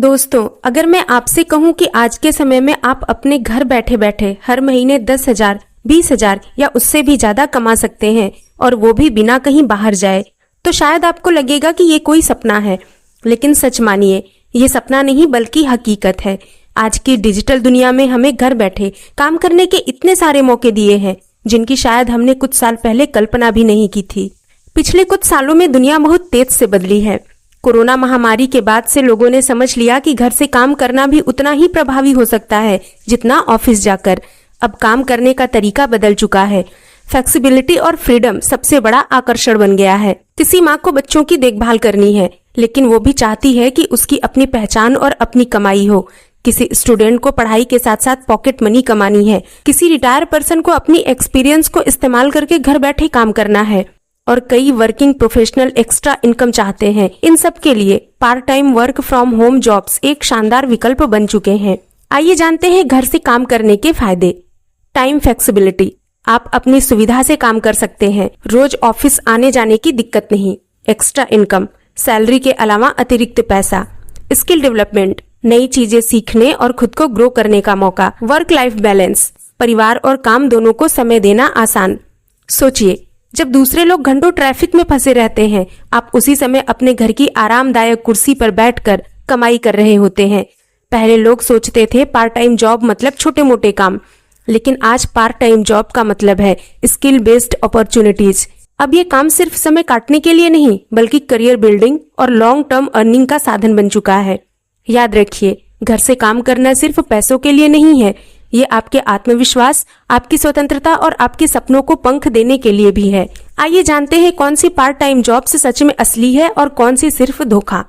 दोस्तों, अगर मैं आपसे कहूं कि आज के समय में आप अपने घर बैठे बैठे हर महीने 10,000, 20,000 या उससे भी ज्यादा कमा सकते हैं और वो भी बिना कहीं बाहर जाए, तो शायद आपको लगेगा कि ये कोई सपना है। लेकिन सच मानिए, ये सपना नहीं बल्कि हकीकत है। आज की डिजिटल दुनिया में हमें घर बैठे काम करने के इतने सारे मौके दिए हैं जिनकी शायद हमने कुछ साल पहले कल्पना भी नहीं की थी। पिछले कुछ सालों में दुनिया बहुत तेज से बदली है। कोरोना महामारी के बाद से लोगों ने समझ लिया कि घर से काम करना भी उतना ही प्रभावी हो सकता है जितना ऑफिस जाकर। अब काम करने का तरीका बदल चुका है। फ्लेक्सिबिलिटी और फ्रीडम सबसे बड़ा आकर्षण बन गया है। किसी माँ को बच्चों की देखभाल करनी है, लेकिन वो भी चाहती है कि उसकी अपनी पहचान और अपनी कमाई हो। किसी स्टूडेंट को पढ़ाई के साथ साथ पॉकेट मनी कमानी है। किसी रिटायर पर्सन को अपनी एक्सपीरियंस को इस्तेमाल करके घर बैठे काम करना है और कई वर्किंग प्रोफेशनल एक्स्ट्रा इनकम चाहते हैं। इन सब के लिए part time work from home jobs एक शानदार विकल्प बन चुके हैं। आइए जानते हैं घर से काम करने के फायदे। टाइम फ्लेक्सिबिलिटी, आप अपनी सुविधा से काम कर सकते हैं। रोज ऑफिस आने जाने की दिक्कत नहीं। एक्स्ट्रा इनकम, सैलरी के अलावा अतिरिक्त पैसा। स्किल डेवलपमेंट, नई चीजें सीखने और खुद को ग्रो करने का मौका। वर्क लाइफ बैलेंस, परिवार और काम दोनों को समय देना आसान। सोचिए, जब दूसरे लोग घंटों ट्रैफिक में फंसे रहते हैं, आप उसी समय अपने घर की आरामदायक कुर्सी पर बैठकर कमाई कर रहे होते हैं। पहले लोग सोचते थे पार्ट टाइम जॉब मतलब छोटे मोटे काम, लेकिन आज पार्ट टाइम जॉब का मतलब है स्किल बेस्ड अपॉर्चुनिटीज। अब ये काम सिर्फ समय काटने के लिए नहीं बल्कि करियर बिल्डिंग और लॉन्ग टर्म अर्निंग का साधन बन चुका है। याद रखिए, घर से काम करना सिर्फ पैसों के लिए नहीं है, ये आपके आत्मविश्वास, आपकी स्वतंत्रता और आपके सपनों को पंख देने के लिए भी है। आइए जानते हैं कौन सी पार्ट टाइम जॉब सच में असली है और कौन सी सिर्फ धोखा।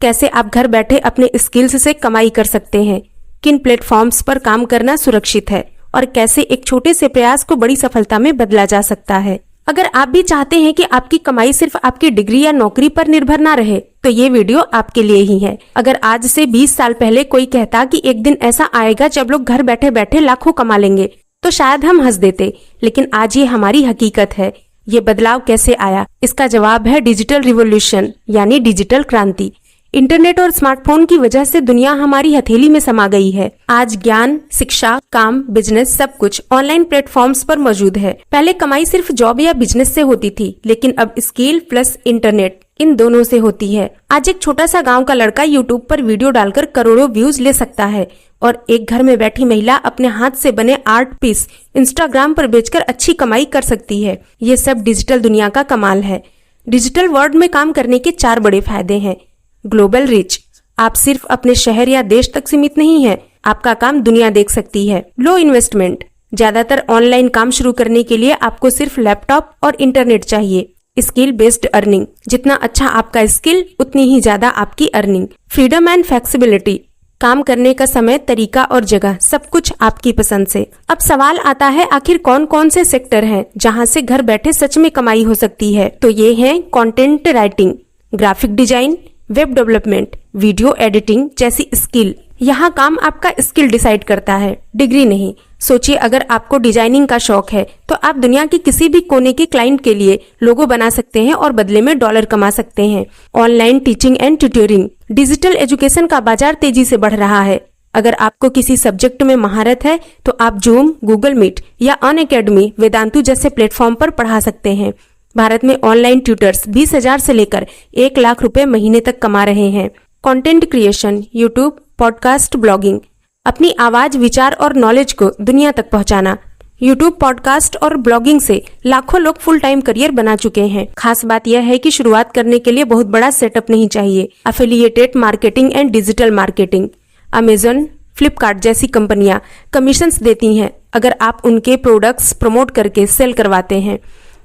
कैसे आप घर बैठे अपने स्किल्स से कमाई कर सकते हैं, किन प्लेटफॉर्म्स पर काम करना सुरक्षित है और कैसे एक छोटे से प्रयास को बड़ी सफलता में बदला जा सकता है। अगर आप भी चाहते हैं कि आपकी कमाई सिर्फ आपकी डिग्री या नौकरी पर निर्भर ना रहे, तो ये वीडियो आपके लिए ही है। अगर आज से 20 साल पहले कोई कहता कि एक दिन ऐसा आएगा जब लोग घर बैठे बैठे लाखों कमा लेंगे, तो शायद हम हंस देते, लेकिन आज ये हमारी हकीकत है। ये बदलाव कैसे आया? इसका जवाब है डिजिटल रिवॉल्यूशन, यानी डिजिटल क्रांति। इंटरनेट और स्मार्टफोन की वजह से दुनिया हमारी हथेली में समा गई है। आज ज्ञान, शिक्षा, काम, बिजनेस सब कुछ ऑनलाइन प्लेटफॉर्म्स पर मौजूद है। पहले कमाई सिर्फ जॉब या बिजनेस से होती थी, लेकिन अब स्किल प्लस इंटरनेट, इन दोनों से होती है। आज एक छोटा सा गांव का लड़का यूट्यूब पर वीडियो डालकर करोड़ों व्यूज ले सकता है और एक घर में बैठी महिला अपने हाथ से बने आर्ट पीस इंस्टाग्राम पर बेचकर अच्छी कमाई कर सकती है। ये सब डिजिटल दुनिया का कमाल है। डिजिटल वर्ल्ड में काम करने के 4 बड़े फायदे हैं। ग्लोबल रीच, आप सिर्फ अपने शहर या देश तक सीमित नहीं है, आपका काम दुनिया देख सकती है। लो इन्वेस्टमेंट, ज्यादातर ऑनलाइन काम शुरू करने के लिए आपको सिर्फ लैपटॉप और इंटरनेट चाहिए। स्किल बेस्ड अर्निंग, जितना अच्छा आपका स्किल उतनी ही ज्यादा आपकी अर्निंग। फ्रीडम एंड फ्लेक्सिबिलिटी, काम करने का समय, तरीका और जगह सब कुछ आपकी पसंद से। अब सवाल आता है, आखिर कौन कौन से सेक्टर हैं जहां से घर बैठे सच में कमाई हो सकती है? तो ये हैं content writing, graphic design, web development, video editing जैसी स्किल। यहाँ काम आपका स्किल डिसाइड करता है, डिग्री नहीं। सोचिए, अगर आपको डिजाइनिंग का शौक है तो आप दुनिया के किसी भी कोने के क्लाइंट के लिए लोगो बना सकते हैं और बदले में डॉलर कमा सकते हैं। Online teaching and tutoring, digital education का बाजार तेजी से बढ़ रहा है। अगर आपको किसी सब्जेक्ट में महारत है तो आप जूम, गूगल मीट या अनअकैडमी, वेदांतु जैसे प्लेटफॉर्म पर पढ़ा सकते हैं। भारत में ऑनलाइन ट्यूटर्स 20,000 से लेकर 1 लाख रुपए महीने तक कमा रहे हैं। Content creation, YouTube, podcast, blogging, अपनी आवाज, विचार और नॉलेज को दुनिया तक पहुंचाना। यूट्यूब, पॉडकास्ट और ब्लॉगिंग से लाखों लोग फुल टाइम करियर बना चुके हैं। खास बात यह है कि शुरुआत करने के लिए बहुत बड़ा सेटअप नहीं चाहिए। Affiliated marketing and digital marketing, Amazon, Flipkart जैसी कंपनियां कमीशंस देती हैं अगर आप उनके प्रोडक्ट्स प्रमोट करके सेल करवाते हैं।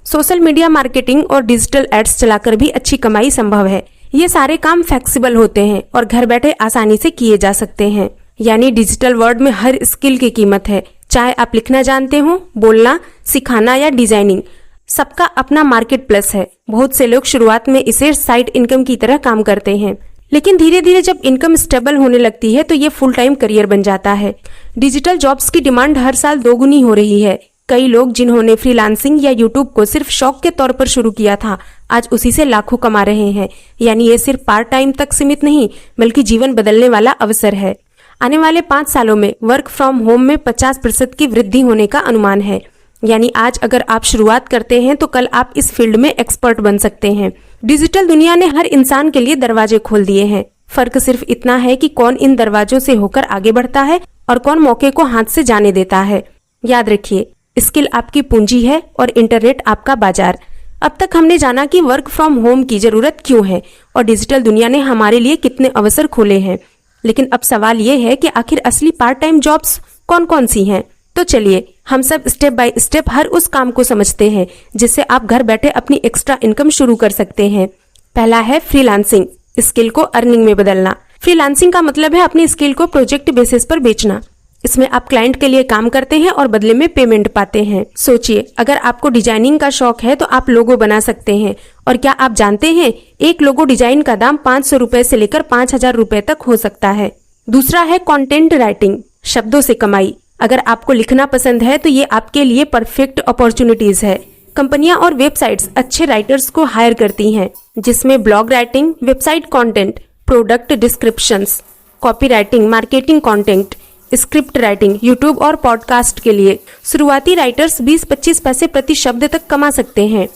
सोशल मीडिया मार्केटिंग और डिजिटल एड्स चलाकर भी अच्छी कमाई संभव है। ये सारे काम फ्लेक्सिबल होते हैं और घर बैठे आसानी से किए जा सकते हैं। यानी डिजिटल वर्ल्ड में हर स्किल की कीमत है। चाहे आप लिखना जानते हो, बोलना, सिखाना या डिजाइनिंग, सबका अपना मार्केट प्लेस है। बहुत से लोग शुरुआत में इसे साइड इनकम की तरह काम करते हैं, लेकिन धीरे धीरे जब इनकम स्टेबल होने लगती है तो ये फुल टाइम करियर बन जाता है। डिजिटल जॉब्स की डिमांड हर साल दोगुनी हो रही है। कई लोग जिन्होंने फ्रीलांसिंग या यूट्यूब को सिर्फ शौक के तौर पर शुरू किया था, आज उसी से लाखों कमा रहे हैं। यानी ये सिर्फ पार्ट टाइम तक सीमित नहीं, बल्कि जीवन बदलने वाला अवसर है। आने वाले 5 सालों में वर्क फ्रॉम होम में 50% की वृद्धि होने का अनुमान है। यानी आज अगर आप शुरुआत करते हैं तो कल आप इस फील्ड में एक्सपर्ट बन सकते हैं। डिजिटल दुनिया ने हर इंसान के लिए दरवाजे खोल दिए हैं। फर्क सिर्फ इतना है कि कौन इन दरवाजों से होकर आगे बढ़ता है और कौन मौके को हाथ से जाने देता है। याद रखिए, स्किल आपकी पूंजी है और इंटरनेट आपका बाजार। अब तक हमने जाना कि वर्क फ्रॉम होम की जरूरत क्यों है और डिजिटल दुनिया ने हमारे लिए कितने अवसर खोले हैं। लेकिन अब सवाल ये है कि आखिर असली पार्ट टाइम जॉब्स कौन कौन सी हैं। तो चलिए हम सब स्टेप बाय स्टेप हर उस काम को समझते हैं जिससे आप घर बैठे अपनी एक्स्ट्रा इनकम शुरू कर सकते हैं। पहला है फ्रीलांसिंग, स्किल को अर्निंग में बदलना। फ्रीलांसिंग का मतलब है अपनी स्किल को प्रोजेक्ट बेसिस पर बेचना। इसमें आप क्लाइंट के लिए काम करते हैं और बदले में पेमेंट पाते हैं। सोचिए, अगर आपको डिजाइनिंग का शौक है तो आप लोगो बना सकते हैं। और क्या आप जानते हैं, एक लोगो डिजाइन का दाम 500 रुपए से लेकर 5000 रुपए तक हो सकता है। दूसरा है कंटेंट राइटिंग, शब्दों से कमाई। अगर आपको लिखना पसंद है तो ये आपके लिए परफेक्ट अपॉर्चुनिटीज है। कंपनियां और वेबसाइट्स अच्छे राइटर्स को हायर करती हैं, जिसमें blog writing, website content, product descriptions, copy writing, marketing content, script writing, YouTube और पॉडकास्ट के लिए। शुरुआती राइटर्स 20-25 पैसे प्रति शब्द तक कमा सकते हैं।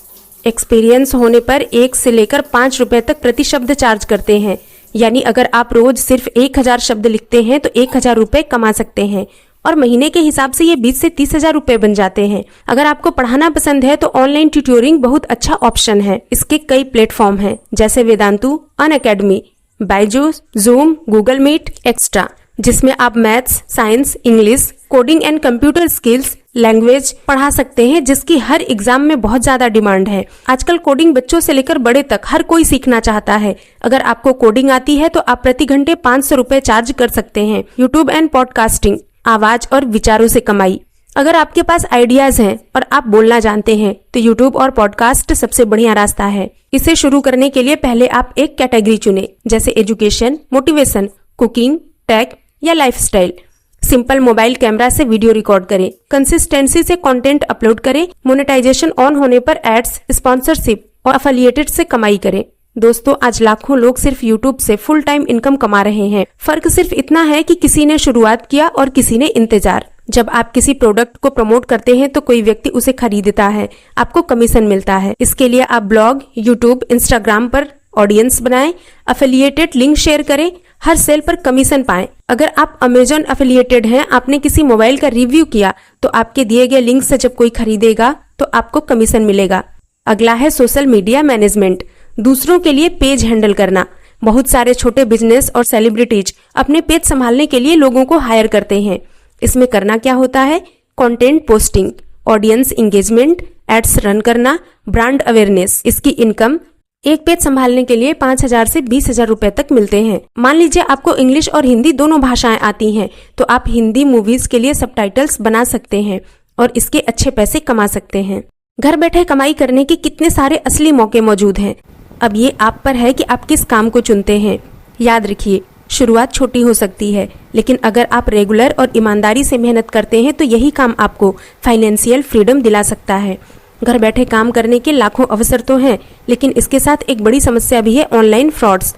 एक्सपीरियंस होने पर 1 से लेकर 5 रुपए तक प्रति शब्द चार्ज करते हैं। यानी अगर आप रोज सिर्फ 1000 शब्द लिखते हैं तो 1000 रुपए कमा सकते हैं और महीने के हिसाब से ये 20 से 30 हजार रुपए बन जाते हैं। अगर आपको पढ़ाना पसंद है तो ऑनलाइन ट्यूटोरिंग बहुत अच्छा ऑप्शन है। इसके कई प्लेटफॉर्म हैं, जैसे Vedantu, Unacademy, Byju's, Zoom, Google Meet extra, जिसमें आप maths, science, English, coding and computer skills, language पढ़ा सकते हैं, जिसकी हर एग्जाम में बहुत ज्यादा डिमांड है। आजकल कोडिंग बच्चों से लेकर बड़े तक हर कोई सीखना चाहता है। अगर आपको कोडिंग आती है तो आप प्रति घंटे 500 रुपए चार्ज कर सकते हैं। यूट्यूब एंड पॉडकास्टिंग, आवाज और विचारों से कमाई। अगर आपके पास आइडियाज हैं और आप बोलना जानते हैं तो यूट्यूब और पॉडकास्ट सबसे बढ़िया रास्ता है। इसे शुरू करने के लिए पहले आप एक कैटेगरी चुनें, जैसे एजुकेशन, मोटिवेशन, कुकिंग, टेक या लाइफस्टाइल। सिंपल मोबाइल कैमरा से वीडियो रिकॉर्ड करें, कंसिस्टेंसी से कंटेंट अपलोड करें, मोनेटाइजेशन ऑन होने पर एड्स, स्पॉन्सरशिप और अफिलिएटेड से कमाई करें। दोस्तों, आज लाखों लोग सिर्फ यूट्यूब से फुल टाइम इनकम कमा रहे हैं। फर्क सिर्फ इतना है कि किसी ने शुरुआत किया और किसी ने इंतजार। जब आप किसी प्रोडक्ट को प्रमोट करते हैं तो कोई व्यक्ति उसे खरीदता है, आपको कमीशन मिलता है। इसके लिए आप ब्लॉग, यूट्यूब, इंस्टाग्राम पर ऑडियंस बनाएं, अफिलिएटेड लिंक शेयर करें, हर सेल पर कमीशन पाएं। अगर आप अमेजॉन अफिलिएटेड हैं, आपने किसी मोबाइल का रिव्यू किया तो आपके दिए गए लिंक से जब कोई खरीदेगा तो आपको कमीशन मिलेगा। अगला है सोशल मीडिया मैनेजमेंट, दूसरों के लिए पेज हैंडल करना। बहुत सारे छोटे बिजनेस और सेलिब्रिटीज अपने पेज संभालने के लिए लोगों को हायर करते हैं। इसमें करना क्या होता है, content posting, audience engagement, ads run करना, ब्रांड अवेयरनेस। इसकी इनकम एक पेज संभालने के लिए 5000 से 20,000 रुपए तक मिलते हैं। मान लीजिए आपको इंग्लिश और हिंदी दोनों भाषाएं आती हैं, तो आप हिंदी मूवीज के लिए सबटाइटल्स बना सकते हैं और इसके अच्छे पैसे कमा सकते हैं। घर बैठे कमाई करने के कितने सारे असली मौके मौजूद हैं। अब ये आप पर है कि आप किस काम को चुनते हैं। याद रखिए, शुरुआत छोटी हो सकती है, लेकिन अगर आप रेगुलर और ईमानदारी से मेहनत करते हैं तो यही काम आपको फाइनेंशियल फ्रीडम दिला सकता है। घर बैठे काम करने के लाखों अवसर तो हैं, लेकिन इसके साथ एक बड़ी समस्या भी है, ऑनलाइन फ्रॉड्स।